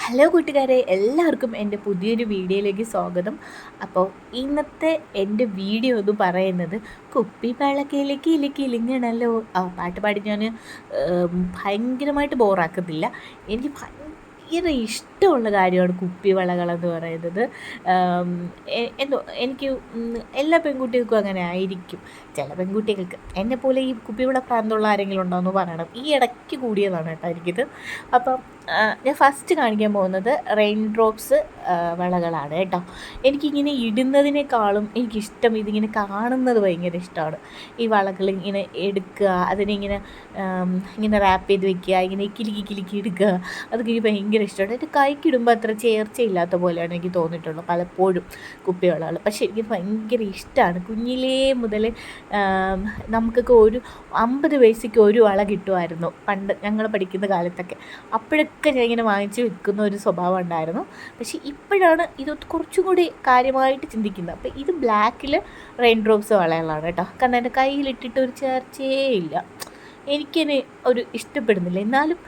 Hello കൂട്ടുകാരെ, എല്ലാവർക്കും എൻ്റെ പുതിയൊരു വീഡിയോയിലേക്ക് സ്വാഗതം. അപ്പോൾ ഇന്നത്തെ എൻ്റെ വീഡിയോ എന്ന് പറയുന്നത് കുപ്പിപ്പളക്കിലേക്ക് ഇലിക്കിലിങ്ങണല്ലോ പാട്ട് പാടി ഞാൻ ഭയങ്കരമായിട്ട് ബോറാക്കുന്നില്ല. എനിക്ക് ഭയങ്കര ഇഷ്ടമുള്ള കാര്യമാണ് കുപ്പിവളകളെന്ന് പറയുന്നത്. എന്തോ എനിക്ക് എല്ലാ പെൺകുട്ടികൾക്കും അങ്ങനെ ആയിരിക്കും. ചില പെൺകുട്ടികൾക്ക് എന്നെപ്പോലെ ഈ കുപ്പിവള പ്രാന്തമുള്ള ആരെങ്കിലും ഉണ്ടോ എന്ന് പറയണം. ഈ ഇടയ്ക്ക് കൂടിയതാണ് കേട്ടോ എനിക്കിത്. അപ്പം ഞാൻ ഫസ്റ്റ് കാണിക്കാൻ പോകുന്നത് റെയിൻ ഡ്രോപ്സ് വളകളാണ് കേട്ടോ. എനിക്കിങ്ങനെ ഇടുന്നതിനേക്കാളും എനിക്കിഷ്ടം ഇതിങ്ങനെ കാണുന്നത് ഭയങ്കര ഇഷ്ടമാണ്. ഈ വളകൾ ഇങ്ങനെ എടുക്കുക, അതിനിങ്ങനെ ഇങ്ങനെ റാപ്പ് ചെയ്ത് വെക്കുക, ഇങ്ങനെ കിലുക്കി കിലുക്കി എടുക്കുക, അതൊക്കെ എനിക്ക് ഭയങ്കര ഇഷ്ടമാണ്. എൻ്റെ കൈക്കിടുമ്പോൾ അത്ര ചേർച്ചയില്ലാത്ത പോലെയാണ് എനിക്ക് തോന്നിയിട്ടുള്ളത് പലപ്പോഴും കുപ്പിവളകൾ. പക്ഷേ എനിക്ക് ഭയങ്കര ഇഷ്ടമാണ്. കുഞ്ഞിലേ മുതൽ നമുക്കൊക്കെ ഒരു 50 പൈസയ്ക്ക് ഒരു വള കിട്ടുമായിരുന്നു പണ്ട് ഞങ്ങൾ പഠിക്കുന്ന കാലത്തൊക്കെ. അപ്പോഴൊക്കെ ഞാൻ ഇങ്ങനെ വാങ്ങിച്ച് വെക്കുന്ന ഒരു സ്വഭാവം ഉണ്ടായിരുന്നു. പക്ഷേ ഇപ്പോഴാണ് ഇത് കുറച്ചും കൂടി കാര്യമായിട്ട് ചിന്തിക്കുന്നത്. അപ്പോൾ ഇത് ബ്ലാക്കിൽ റെയിൻ ഡ്രോപ്സ് വളകളാണ് കേട്ടോ. കാരണം എൻ്റെ കയ്യിലിട്ടിട്ട് ഒരു ചേർച്ചയേ ഇല്ല. എനിക്കതിന് ഒരു ഇഷ്ടപ്പെടുന്നില്ല, എന്നാലും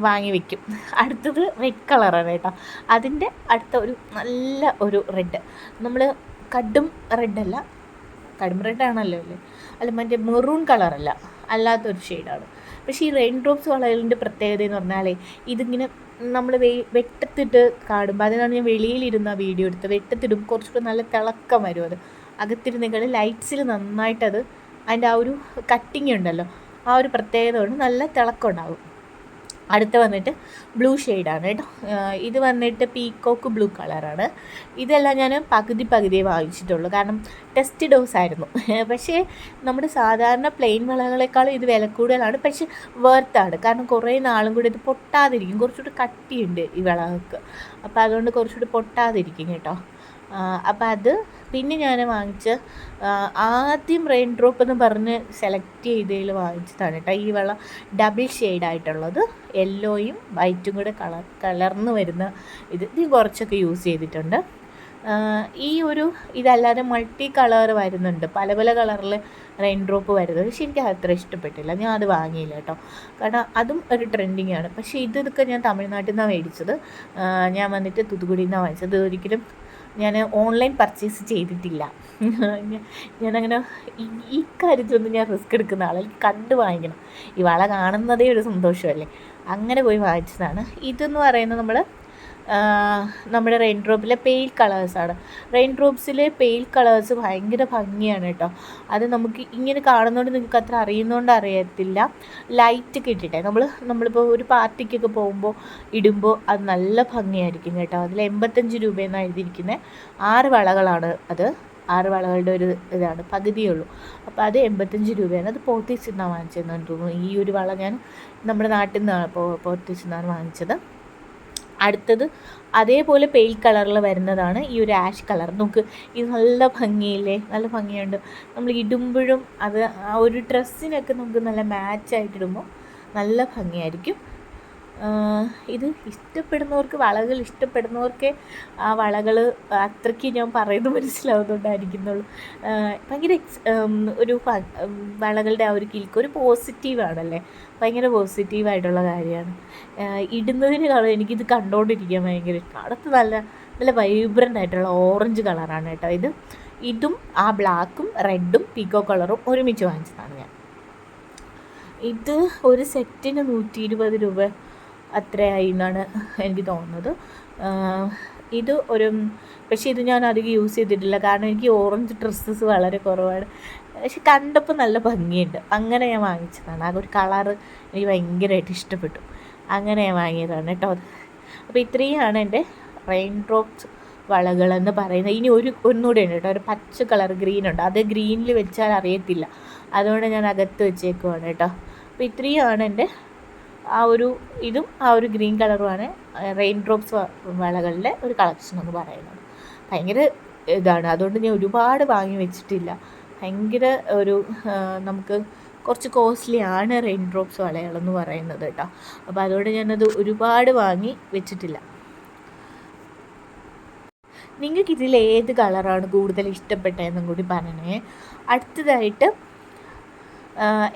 വാങ്ങി വയ്ക്കും. അടുത്തത് റെഡ് കളറാണ് കേട്ടോ. അതിൻ്റെ അടുത്ത ഒരു നല്ല ഒരു റെഡ്, നമ്മൾ കടും റെഡല്ല, കടും റെഡാണല്ലോ അല്ലേ, അല്ല മറ്റേ മെറൂൺ കളറല്ല, അല്ലാത്തൊരു ഷെയ്ഡാണ്. പക്ഷേ ഈ റെയിൻ ഡ്രോപ്സ് വളകളിൻ്റെ പ്രത്യേകത എന്ന് പറഞ്ഞാൽ ഇതിങ്ങനെ നമ്മൾ വെട്ടത്തിട്ട് കാണുമ്പോൾ, അതിനാണ് ഞാൻ വെളിയിലിരുന്ന വീഡിയോ എടുത്തത്. വെട്ടത്തിടും കുറച്ചുകൂടെ നല്ല തിളക്കം വരും. അത് അകത്തിരുന്നെങ്കിൽ ലൈറ്റ്സിൽ നന്നായിട്ടത് അതിൻ്റെ ആ ഒരു കട്ടിങ് ഉണ്ടല്ലോ, ആ ഒരു പ്രത്യേകത കൊണ്ട് നല്ല തിളക്കം ഉണ്ടാകും. അടുത്ത വന്നിട്ട് ബ്ലൂ ഷെയ്ഡാണ് കേട്ടോ. ഇത് വന്നിട്ട് പീക്കോക്ക് ബ്ലൂ കളറാണ്. ഇതെല്ലാം ഞാൻ പകുതിയേ വാങ്ങിച്ചിട്ടുള്ളൂ, കാരണം ടെസ്റ്റ് ഡോസ് ആയിരുന്നു. പക്ഷേ നമ്മുടെ സാധാരണ പ്ലെയിൻ വളകളെക്കാളും ഇത് വില കൂടുതലാണ്. പക്ഷേ വേർത്താണ്, കാരണം കുറേ നാളും കൂടി ഇത് പൊട്ടാതിരിക്കും. കുറച്ചുകൂടി കട്ടിയുണ്ട് ഈ വളകൾക്ക്, അപ്പോൾ അതുകൊണ്ട് കുറച്ചുകൂടി പൊട്ടാതിരിക്കും കേട്ടോ. അപ്പോൾ അത് പിന്നെ ഞാൻ ആദ്യം റെയിൻ ഡ്രോപ്പ് എന്ന് പറഞ്ഞ് സെലക്ട് ചെയ്തതിൽ വാങ്ങിച്ചതാണ് കേട്ടോ. ഈ വെള്ളം ഡബിൾ ഷെയ്ഡായിട്ടുള്ളത്, യെല്ലോയും വൈറ്റും കൂടെ കലർന്ന് വരുന്ന ഇത് കുറച്ചൊക്കെ യൂസ് ചെയ്തിട്ടുണ്ട്. ഇതല്ലാതെ മൾട്ടി കളർ വരുന്നുണ്ട്, പല പല കളറിൽ റെയിൻ ഡ്രോപ്പ് വരുന്നത്. പക്ഷേ എനിക്ക് അത്ര ഇഷ്ടപ്പെട്ടില്ല, ഞാൻ അത് വാങ്ങിയില്ല കേട്ടോ. കാരണം അതും ഒരു ട്രെൻഡിങ് ആണ്. പക്ഷേ ഇതൊക്കെ ഞാൻ തമിഴ്നാട്ടിൽ നിന്നാണ് മേടിച്ചത്. ഞാൻ വന്നിട്ട് തൂത്തുക്കുടിയിൽ നിന്നാണ് വാങ്ങിച്ചത്. ഒരിക്കലും ഞാൻ ഓൺലൈൻ പർച്ചേസ് ചെയ്തിട്ടില്ല. ഞാനങ്ങനെ ഈ കാര്യത്തിലൊന്നും ഞാൻ റിസ്ക് എടുക്കുന്ന ആളല്ല. കണ്ട് വാങ്ങിക്കണം, ഈ വള കാണുന്നതേ ഒരു സന്തോഷമല്ലേ, അങ്ങനെ പോയി വാങ്ങിച്ചതാണ്. ഇതെന്ന് പറയുന്നത് നമ്മുടെ റെയിൻ ഡ്രോപ്പിലെ പെയിൽ കളേഴ്സാണ്. റെയിൻ ഡ്രോപ്സിലെ പെയിൽ കളേഴ്സ് ഭയങ്കര ഭംഗിയാണ് കേട്ടോ. അത് നമുക്ക് ഇങ്ങനെ കാണുന്നതുകൊണ്ട് നിങ്ങൾക്ക് അത്ര അറിയുന്നതുകൊണ്ട് അറിയത്തില്ല. ലൈറ്റൊക്കെ ഇട്ടിട്ടേ നമ്മളിപ്പോൾ ഒരു പാർട്ടിക്കൊക്കെ പോകുമ്പോൾ ഇടുമ്പോൾ അത് നല്ല ഭംഗിയായിരിക്കും കേട്ടോ. അതിൽ 85 രൂപയെന്നാണ് എഴുതിയിരിക്കുന്നത്. 6 വളകളാണ് അത്. 6 വളകളുടെ ഒരു ഇതാണ്, പകുതിയേ ഉള്ളൂ. അപ്പോൾ അത് 85 രൂപയാണ്. അത് പോത്തീസിൽ നിന്നാണ് വാങ്ങിച്ചതെന്ന് തോന്നുന്നു. ഈ ഒരു വള ഞാൻ നമ്മുടെ നാട്ടിൽ നിന്നാണ് പോത്തീസിൽ നിന്നാണ് വാങ്ങിച്ചത്. അടുത്തത് അതേപോലെ പെയിൽ കളറിൽ വരുന്നതാണ് ഈ ഒരു ആഷ് കളർ. നമുക്ക് ഇത് നല്ല ഭംഗിയില്ലേ, നല്ല ഭംഗിയുണ്ട്. നമ്മൾ ഇടുമ്പോഴും അത് ആ ഒരു ഡ്രസ്സിനൊക്കെ നമുക്ക് നല്ല മാച്ചായിട്ടിടുമ്പോൾ നല്ല ഭംഗിയായിരിക്കും. ഇത് വളകൾ ഇഷ്ടപ്പെടുന്നവർക്ക് ആ വളകൾ അത്രയ്ക്ക് ഞാൻ പറയുന്നത് മനസ്സിലാവുന്നുണ്ടായിരിക്കുന്നുള്ളൂ. ഭയങ്കര ഒരു വളകളുടെ ആ ഒരു കിൽക്ക് ഒരു പോസിറ്റീവാണല്ലേ, ഭയങ്കര പോസിറ്റീവായിട്ടുള്ള കാര്യമാണ്. ഇടുന്നതിനേക്കാളും എനിക്കിത് കണ്ടുകൊണ്ടിരിക്കാൻ ഭയങ്കര ഇഷ്ടമാണ്. അടുത്ത് നല്ല നല്ല വൈബ്രൻ്റ് ആയിട്ടുള്ള ഓറഞ്ച് കളറാണ് കേട്ടോ. ഇതും ആ ബ്ലാക്കും റെഡും പീക്കോ കളറും ഒരുമിച്ച് വാങ്ങിച്ചതാണ് ഞാൻ. ഇത് ഒരു സെറ്റിന് 120 രൂപ അത്രയായി എന്നാണ് എനിക്ക് തോന്നുന്നത്. പക്ഷേ ഇത് ഞാൻ അധികം യൂസ് ചെയ്തിട്ടില്ല, കാരണം എനിക്ക് ഓറഞ്ച് ഡ്രസ്സസ് വളരെ കുറവാണ്. പക്ഷെ കണ്ടപ്പോൾ നല്ല ഭംഗിയുണ്ട്, അങ്ങനെ ഞാൻ വാങ്ങിച്ചതാണ്. ആ ഒരു കളറ് എനിക്ക് ഭയങ്കരമായിട്ട് ഇഷ്ടപ്പെട്ടു, അങ്ങനെ ഞാൻ വാങ്ങിയതാണ് കേട്ടോ. അപ്പോൾ ഇത്രയുമാണ് എൻ്റെ റെയിൻ ഡ്രോപ്സ് വളകളെന്ന് പറയുന്നത്. ഇനി ഒന്നുകൂടെ ഉണ്ട് കേട്ടോ, ഒരു പച്ച കളർ ഗ്രീനുണ്ട്. അത് ഗ്രീനിൽ വെച്ചാൽ അറിയത്തില്ല, അതുകൊണ്ട് ഞാൻ അകത്ത് വെച്ചേക്കുവാണ് കേട്ടോ. അപ്പോൾ ഇത്രയുമാണ് എൻ്റെ ഇതും ആ ഒരു ഗ്രീൻ കളറുമാണ് റെയിൻ ഡ്രോപ്സ് വളകളുടെ ഒരു കളക്ഷൻ എന്ന് പറയുന്നത്. ഭയങ്കര ഇതാണ്, അതുകൊണ്ട് ഞാൻ ഒരുപാട് വാങ്ങി വെച്ചിട്ടില്ല. ഭയങ്കര നമുക്ക് കുറച്ച് കോസ്റ്റ്ലിയാണ് റെയിൻ ഡ്രോപ്സ് വളകളെന്ന് പറയുന്നത് കേട്ടോ. അപ്പോൾ അതുകൊണ്ട് ഞാനത് ഒരുപാട് വാങ്ങി വെച്ചിട്ടില്ല. നിങ്ങൾക്ക് ഇതിൽ ഏത് കളറാണ് കൂടുതൽ ഇഷ്ടപ്പെട്ടതെന്നും കൂടി പറയണേ. അടുത്തതായിട്ട്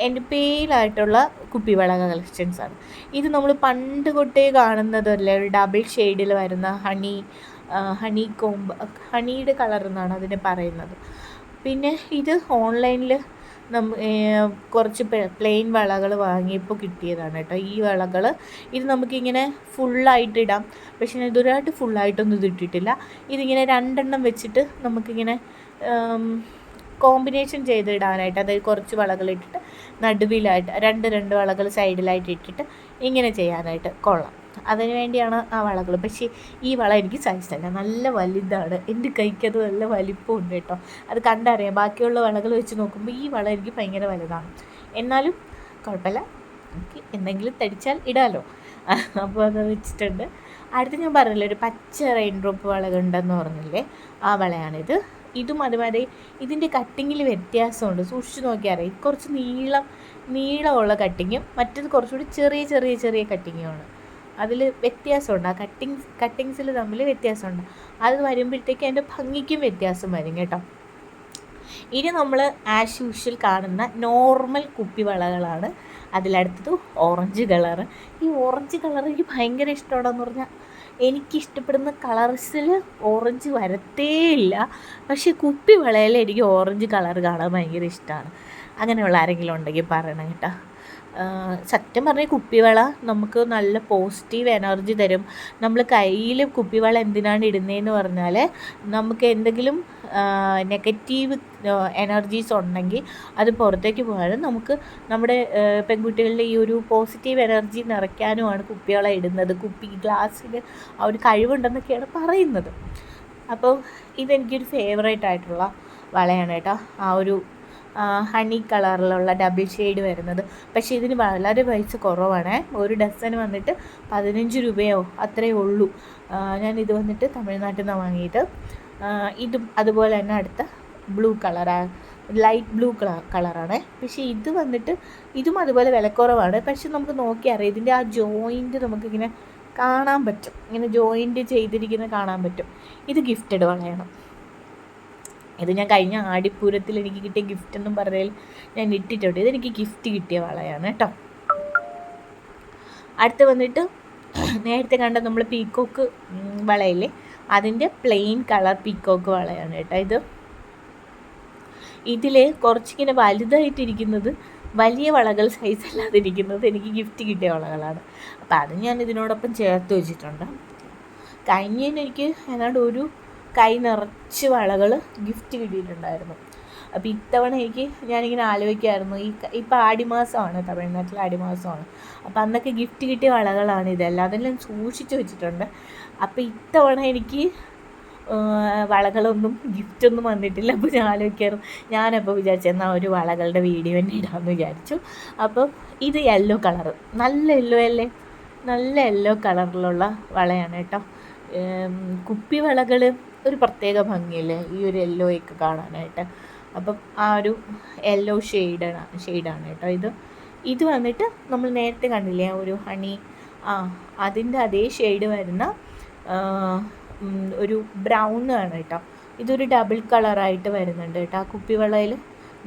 എൻ്റെ പെയിലായിട്ടുള്ള കുപ്പിവള കളക്ഷൻസാണ്. ഇത് നമ്മൾ പണ്ട് തൊട്ടേ കാണുന്നതല്ലേ, ഒരു ഡബിൾ ഷെയ്ഡിൽ വരുന്ന ഹണി കോംബ്, ഹണിയുടെ കളർ എന്നാണ് അതിനെ പറയുന്നത്. പിന്നെ ഇത് ഓൺലൈനിൽ കുറച്ച് പ്ലെയിൻ വളകൾ വാങ്ങിയപ്പോൾ കിട്ടിയതാണ് കേട്ടോ ഈ വളകൾ. ഇത് നമുക്കിങ്ങനെ ഫുള്ളായിട്ട് ഇടാം, പക്ഷേ ഞാൻ ഇതുവരെയായിട്ട് ഫുള്ളായിട്ടൊന്നും ഇത് ഇട്ടിട്ടില്ല. ഇതിങ്ങനെ രണ്ടെണ്ണം വെച്ചിട്ട് നമുക്കിങ്ങനെ കോമ്പിനേഷൻ ചെയ്തിടാനായിട്ട്, അതായത് കുറച്ച് വളകൾ ഇട്ടിട്ട് നടുവിലായിട്ട് രണ്ട് വളകൾ സൈഡിലായിട്ട് ഇട്ടിട്ട് ഇങ്ങനെ ചെയ്യാനായിട്ട് കൊള്ളാം. അതിന് വേണ്ടിയാണ് ആ വളകൾ. പക്ഷേ ഈ വള എനിക്ക് സൈസല്ല, നല്ല വലുതാണ്, എൻ്റെ കൈക്കത് നല്ല വലിപ്പമുണ്ട് കേട്ടോ. അത് കണ്ടറിയാം, ബാക്കിയുള്ള വളകൾ വെച്ച് നോക്കുമ്പോൾ ഈ വള എനിക്ക് ഭയങ്കര വലുതാണ്. എന്നാലും കുഴപ്പമില്ല, എനിക്ക് എന്തെങ്കിലും തടിച്ചാൽ ഇടാമല്ലോ. അപ്പോൾ അത് വെച്ചിട്ടുണ്ട്. അടുത്ത് ഞാൻ പറഞ്ഞില്ലേ ഒരു പച്ച റെയിൻ ഡ്രോപ്പ് വള ഉണ്ടെന്ന് പറഞ്ഞില്ലേ, ആ വളയാണിത്. ഇതും അതുമാതിരി ഇതിൻ്റെ കട്ടിങ്ങിൽ വ്യത്യാസമുണ്ട്, സൂക്ഷിച്ച് നോക്കിയാൽ അറിയാം. കുറച്ച് നീളമുള്ള കട്ടിങ്ങും മറ്റത് കുറച്ചുകൂടി ചെറിയ കട്ടിങ്ങുമാണ്. അതിൽ വ്യത്യാസമുണ്ട്, ആ കട്ടിങ്സിൽ തമ്മിൽ വ്യത്യാസമുണ്ട്. അത് വരുമ്പോഴത്തേക്ക് അതിൻ്റെ ഭംഗിക്കും വ്യത്യാസം വരും കേട്ടോ. ഇനി നമ്മൾ ആസ് യൂഷ്വൽ കാണുന്ന നോർമൽ കുപ്പിവളകളാണ്. അതിലടുത്തത് ഓറഞ്ച് കളറ്. ഈ ഓറഞ്ച് കളർ എനിക്ക് ഭയങ്കര ഇഷ്ടമാണെന്ന് പറഞ്ഞാൽ എനിക്കിഷ്ടപ്പെടുന്ന കളർസിൽ ഓറഞ്ച് വരത്തേ ഇല്ല. പക്ഷേ കുപ്പിവളയിൽ എനിക്ക് ഓറഞ്ച് കളർ കാണാൻ ഭയങ്കര ഇഷ്ടമാണ്. അങ്ങനെയുള്ള ആരെങ്കിലും ഉണ്ടെങ്കിൽ പറയണം കേട്ടോ. സത്യം പറഞ്ഞാൽ കുപ്പിവള നമുക്ക് നല്ല പോസിറ്റീവ് എനർജി തരും. നമ്മൾ കയ്യിൽ കുപ്പിവള എന്തിനാണ് ഇടുന്നതെന്ന് പറഞ്ഞാൽ നമുക്ക് എന്തെങ്കിലും നെഗറ്റീവ് എനർജീസ് ഉണ്ടെങ്കിൽ അത് പുറത്തേക്ക് പോകാനും നമുക്ക് നമ്മുടെ പെൺകുട്ടികളുടെ ഈ ഒരു പോസിറ്റീവ് എനർജി നിറയ്ക്കാനുമാണ് കുപ്പിവള ഇടുന്നത്. കുപ്പി ഗ്ലാസ്സിൽ ആ ഒരു കഴിവുണ്ടെന്നൊക്കെയാണ് പറയുന്നത്. അപ്പോൾ ഇതെനിക്കൊരു ഫേവറേറ്റ് ആയിട്ടുള്ള വളയാണ് കേട്ടോ. ആ ഒരു ഹണി കളറിലുള്ള ഡബിൾ ഷെയ്ഡ് വരുന്നത്. പക്ഷേ ഇതിന് വളരെ പൈസ കുറവാണ്. ഒരു ഡസന് വന്നിട്ട് 15 രൂപയോ അത്രയേ ഉള്ളൂ. ഞാനിത് വന്നിട്ട് തമിഴ്നാട്ടിൽ നിന്നാണ് വാങ്ങിയത്. ഇതും അതുപോലെ തന്നെ അടുത്ത ബ്ലൂ കളറാണ്, ലൈറ്റ് ബ്ലൂ കളറാണ്. പക്ഷേ ഇത് വന്നിട്ട് ഇതും അതുപോലെ വിലക്കുറവാണ്. പക്ഷെ നമുക്ക് നോക്കിയറിയാം, ഇതിൻ്റെ ആ ജോയിൻറ്റ് നമുക്കിങ്ങനെ കാണാൻ പറ്റും, ഇങ്ങനെ ജോയിൻറ്റ് ചെയ്തിരിക്കുന്നത് കാണാൻ പറ്റും. ഇത് ഗിഫ്റ്റഡ് വളയാണ്. ഇത് ഞാൻ കഴിഞ്ഞ ആടിപ്പൂരത്തിൽ എനിക്ക് കിട്ടിയ ഗിഫ്റ്റ് എന്നും പറഞ്ഞാൽ ഞാൻ ഇട്ടിട്ടുണ്ട്. ഇതെനിക്ക് ഗിഫ്റ്റ് കിട്ടിയ വളയാണ് കേട്ടോ. അടുത്ത് വന്നിട്ട് നേരത്തെ കണ്ട നമ്മൾ പീക്കോക്ക് വളയില്ലേ, അതിൻ്റെ പ്ലെയിൻ കളർ പീക്കോക്ക് വളയാണ് കേട്ടോ. ഇതിൽ കുറച്ചിങ്ങനെ വലുതായിട്ടിരിക്കുന്നത്, വലിയ വളകൾ സൈസ് അല്ലാതിരിക്കുന്നത് എനിക്ക് ഗിഫ്റ്റ് കിട്ടിയ വളകളാണ്. അപ്പോൾ അത് ഞാൻ ഇതിനോടൊപ്പം ചേർത്ത് വെച്ചിട്ടുണ്ട്. കഴിഞ്ഞതിന് എനിക്ക് ഏതാണ്ട് ഒരു കൈ നിറച്ച് വളകൾ ഗിഫ്റ്റ് കിട്ടിയിട്ടുണ്ടായിരുന്നു. അപ്പോൾ ഇത്തവണ ഞാനിങ്ങനെ ആലോചിക്കുമായിരുന്നു, ഇപ്പോൾ ആടിമാസമാണ്, തമിഴ്നാട്ടിൽ ആടിമാസമാണ്. അപ്പോൾ അന്നൊക്കെ ഗിഫ്റ്റ് കിട്ടിയ വളകളാണ് ഇതെല്ലാം, അതെല്ലാം സൂക്ഷിച്ച് വെച്ചിട്ടുണ്ട്. അപ്പോൾ ഇത്തവണ എനിക്ക് വളകളൊന്നും ഗിഫ്റ്റൊന്നും വന്നിട്ടില്ല. അപ്പോൾ ഞാൻ ആലോചിക്കായിരുന്നു, ഞാനപ്പോൾ വിചാരിച്ചു എന്നാൽ ഒരു വളകളുടെ വീഡിയോ തന്നെ ഇടാമെന്ന് വിചാരിച്ചു. അപ്പോൾ ഇത് യെല്ലോ കളറ്, നല്ല യെല്ലോ അല്ലേ, നല്ല യെല്ലോ കളറിലുള്ള വളയാണ് കേട്ടോ. കുപ്പി വളകൾ ഒരു പ്രത്യേക ഭംഗിയില്ലേ ഈ ഒരു യെല്ലോയൊക്കെ കാണാനായിട്ട്. അപ്പം ആ ഒരു യെല്ലോ ഷെയ്ഡാണ് കേട്ടോ. ഇത് വന്നിട്ട് നമ്മൾ നേരത്തെ കണ്ടില്ലേ ഒരു ഹണി, അതിൻ്റെ അതേ ഷെയ്ഡ് വരുന്ന ഒരു ബ്രൗൺ ആണ് കേട്ടോ. ഇതൊരു ഡബിൾ കളറായിട്ട് വരുന്നുണ്ട് കേട്ടോ. ആ കുപ്പിവളയിൽ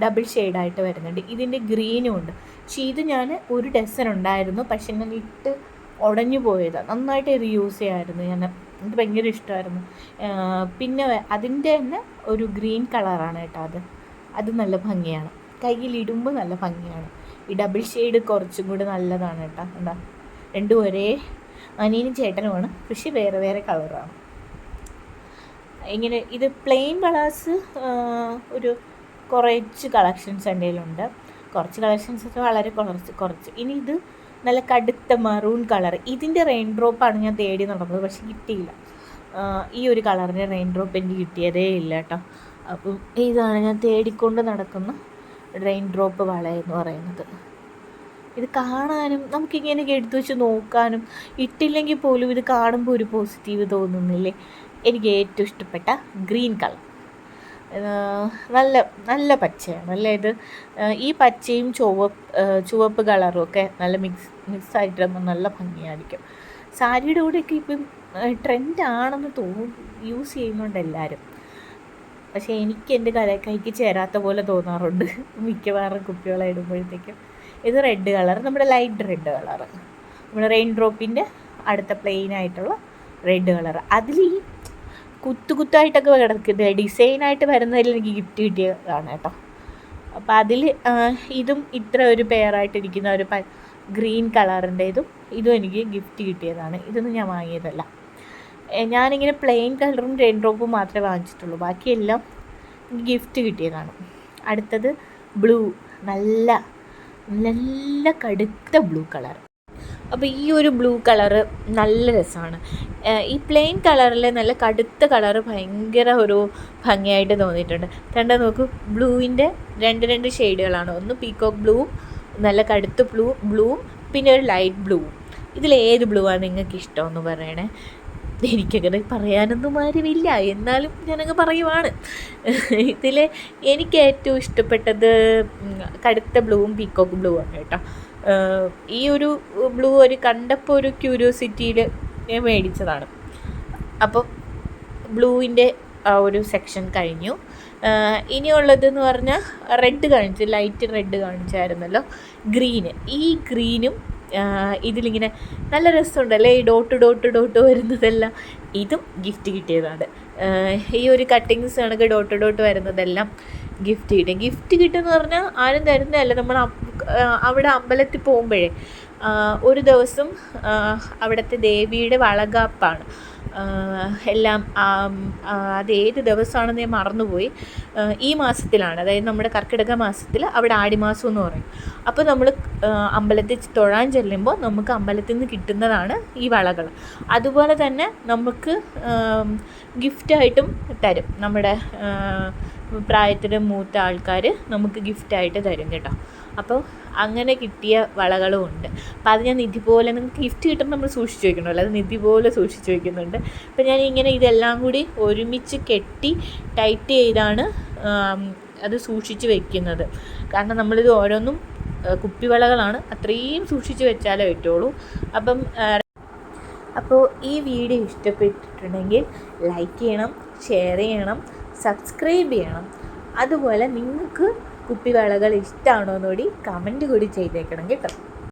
ഡബിൾ ഷെയ്ഡായിട്ട് വരുന്നുണ്ട്. ഇതിൻ്റെ ഗ്രീനും ഉണ്ട്. പക്ഷേ ഇത് ഞാൻ ഒരു ഡസൻ ഉണ്ടായിരുന്നു, പക്ഷെ ഞാൻ ഇട്ട് ഉടഞ്ഞു പോയതാണ്. നന്നായിട്ട് ഇത് യൂസ് ചെയ്യാമായിരുന്നു ഞാൻ, എനിക്ക് ഭയങ്കര ഇഷ്ടമായിരുന്നു. പിന്നെ അതിൻ്റെ തന്നെ ഒരു ഗ്രീൻ കളറാണ് കേട്ടോ. അത് നല്ല ഭംഗിയാണ്, കയ്യിലിടുമ്പോൾ നല്ല ഭംഗിയാണ്. ഈ ഡബിൾ ഷെയ്ഡ് കുറച്ചും കൂടി നല്ലതാണ് കേട്ടോ. എന്താ, രണ്ടും ഒരേ അനിയനും ചേട്ടനുമാണ്, പക്ഷേ വേറെ വേറെ കളറാണ്. ഇങ്ങനെ ഇത് പ്ലെയിൻ കളേഴ്സ് ഒരു കുറച്ച് കളക്ഷൻസ് എൻ്റെ കയ്യിലുണ്ട്. കുറച്ച് കളക്ഷൻസൊക്കെ വളരെ കുറച്ച്. ഇനി ഇത് നല്ല കടുത്ത മറൂൺ കളർ, ഇതിൻ്റെ റെയിൻ ഡ്രോപ്പാണ് ഞാൻ തേടി നടന്നത്, പക്ഷെ കിട്ടിയില്ല. ഈ ഒരു കളറിൻ്റെ റെയിൻ ഡ്രോപ്പ് എനിക്ക് കിട്ടിയതേ ഇല്ല കേട്ടോ. അപ്പം ഇതാണ് ഞാൻ തേടിക്കൊണ്ട് നടക്കുന്ന റെയിൻ ഡ്രോപ്പ് വളയെന്ന് പറയുന്നത്. ഇത് കാണാനും നമുക്കിങ്ങനെയൊക്കെ എടുത്തു വെച്ച് നോക്കാനും, ഇട്ടില്ലെങ്കിൽ പോലും ഇത് കാണുമ്പോൾ ഒരു പോസിറ്റീവ് തോന്നുന്നില്ലേ. എനിക്ക് ഏറ്റവും ഇഷ്ടപ്പെട്ട ഗ്രീൻ കളർ, നല്ല നല്ല പച്ചയാണ് അല്ലേ ഇത്. ഈ പച്ചയും ചുവപ്പ് കളറും ഒക്കെ നല്ല മിക്സ് ആയിട്ടാകുമ്പോൾ നല്ല ഭംഗിയായിരിക്കും. സാരിയുടെ കൂടെയൊക്കെ ഇപ്പം ട്രെൻഡാണെന്ന് തോന്നുന്നു, യൂസ് ചെയ്യുന്നുണ്ട് എല്ലാവരും. പക്ഷേ എനിക്ക് എൻ്റെ കൈക്ക് ചേരാത്ത പോലെ തോന്നാറുണ്ട് മിക്കവാറും കുപ്പിവള ഇടുമ്പോഴത്തേക്കും. ഇത് റെഡ് കളർ, നമ്മുടെ ലൈറ്റ് റെഡ് കളർ, നമ്മുടെ റെയിൻ ഡ്രോപ്പിൻ്റെ അടുത്ത പ്ലെയിൻ ആയിട്ടുള്ള റെഡ് കളർ. അതിൽ ഈ കുത്തായിട്ടൊക്കെ കിടക്കുന്നത് ഡിസൈനായിട്ട് വരുന്നതിൽ എനിക്ക് ഗിഫ്റ്റ് കിട്ടിയതാണ് കേട്ടോ. അപ്പോൾ അതിൽ ഇതും ഇത്ര ഒരു പെയറായിട്ടിരിക്കുന്ന ഒരു ഗ്രീൻ കളറിൻ്റെ ഇതും എനിക്ക് ഗിഫ്റ്റ് കിട്ടിയതാണ്. ഇതൊന്നും ഞാൻ വാങ്ങിയതല്ല. ഞാനിങ്ങനെ പ്ലെയിൻ കളറും റെയിൻ ഡ്രോപ്പും മാത്രമേ വാങ്ങിച്ചിട്ടുള്ളൂ, ബാക്കിയെല്ലാം ഗിഫ്റ്റ് കിട്ടിയതാണ്. അടുത്തത് ബ്ലൂ, നല്ല നല്ല കടുത്ത ബ്ലൂ കളർ. അപ്പോൾ ഈ ഒരു ബ്ലൂ കളറ് നല്ല രസമാണ്. ഈ പ്ലെയിൻ കളറിൽ നല്ല കടുത്ത കളറ് ഭയങ്കര ഒരു ഭംഗിയായിട്ട് തോന്നിയിട്ടുണ്ട്. കണ്ടാ നോക്കൂ, ബ്ലൂവിൻ്റെ രണ്ട് ഷെയ്ഡുകളാണ്. ഒന്ന് പീക്കോക്ക് ബ്ലൂവും നല്ല കടുത്ത ബ്ലൂവും പിന്നെ ഒരു ലൈറ്റ് ബ്ലൂവും. ഇതിലേത് ബ്ലൂ ആണ് നിങ്ങൾക്ക് ഇഷ്ടമെന്ന് പറയണേ. എനിക്കങ്ങനെ പറയാനൊന്നും ആരുമില്ല, എന്നാലും ഞാനങ്ങ് പറയുവാണ്. ഇതിൽ എനിക്ക് ഏറ്റവും ഇഷ്ടപ്പെട്ടത് കടുത്ത ബ്ലൂവും പീക്കോക്ക് ബ്ലൂവാണ് കേട്ടോ. ഈ ഒരു ബ്ലൂ കണ്ടപ്പോൾ ഒരു ക്യൂരിയോസിറ്റിയിൽ ഞാൻ മേടിച്ചതാണ്. അപ്പോൾ ബ്ലൂവിൻ്റെ ആ ഒരു സെക്ഷൻ കഴിഞ്ഞു. ഇനിയുള്ളതെന്ന് പറഞ്ഞാൽ റെഡ് കാണിച്ചു, ലൈറ്റ് റെഡ് കാണിച്ചായിരുന്നല്ലോ. ഈ ഗ്രീനും ഇതിലിങ്ങനെ നല്ല രസമുണ്ടല്ലേ, ഈ ഡോട്ട് വരുന്നതെല്ലാം. ഇതും ഗിഫ്റ്റ് കിട്ടിയതാണ്. ഈ ഒരു കട്ടിങ്സ് കണക്ക് ഡോട്ട് വരുന്നതെല്ലാം ഗിഫ്റ്റ് കിട്ടുമെന്ന് പറഞ്ഞാൽ ആരും തരുന്നതല്ല. നമ്മൾ അവിടെ അമ്പലത്തിൽ പോകുമ്പോഴേ ഒരു ദിവസം അവിടുത്തെ ദേവിയുടെ വളകാപ്പാണ് എല്ലാം. അതേത് ദിവസമാണെന്ന് ഞാൻ മറന്നുപോയി. ഈ മാസത്തിലാണ്, അതായത് നമ്മുടെ കർക്കിടക മാസത്തിൽ അവിടെ ആടിമാസം എന്ന് പറയും. അപ്പോൾ നമ്മൾ അമ്പലത്തിൽ തൊഴാൻ ചെല്ലുമ്പോൾ നമുക്ക് അമ്പലത്തിൽ നിന്ന് കിട്ടുന്നതാണ് ഈ വളകൾ. അതുപോലെ തന്നെ നമുക്ക് ഗിഫ്റ്റായിട്ടും തരും. നമ്മുടെ പ്രായത്തിൽ മൂത്ത ആൾക്കാർ നമുക്ക് ഗിഫ്റ്റായിട്ട് തരും കേട്ടോ. അപ്പോൾ അങ്ങനെ കിട്ടിയ വളകളും ഉണ്ട്. അപ്പോൾ അത് ഞാൻ നിധി പോലെ, നിങ്ങൾക്ക് ഗിഫ്റ്റ് കിട്ടുമ്പോൾ നമ്മൾ സൂക്ഷിച്ച് വയ്ക്കണമല്ലോ, അത് നിധി പോലെ സൂക്ഷിച്ച് വയ്ക്കുന്നുണ്ട്. അപ്പോൾ ഞാൻ ഇങ്ങനെ ഇതെല്ലാം കൂടി ഒരുമിച്ച് കെട്ടി ടൈറ്റ് ചെയ്താണ് അത് സൂക്ഷിച്ച് വയ്ക്കുന്നത്. കാരണം നമ്മളിത് ഓരോന്നും കുപ്പിവളകളാണ്, അത്രയും സൂക്ഷിച്ച് വെച്ചാലേ പറ്റുള്ളൂ. അപ്പോൾ ഈ വീഡിയോ ഇഷ്ടപ്പെട്ടിട്ടുണ്ടെങ്കിൽ ലൈക്ക് ചെയ്യണം, ഷെയർ ചെയ്യണം, സബ്സ്ക്രൈബ് ചെയ്യണം. അതുപോലെ നിങ്ങൾക്ക് കുപ്പിവളകൾ ഇഷ്ടമാണോ എന്നുകൂടി കമൻറ്റ് കൂടി ചെയ്തേക്കണം കേട്ടോ.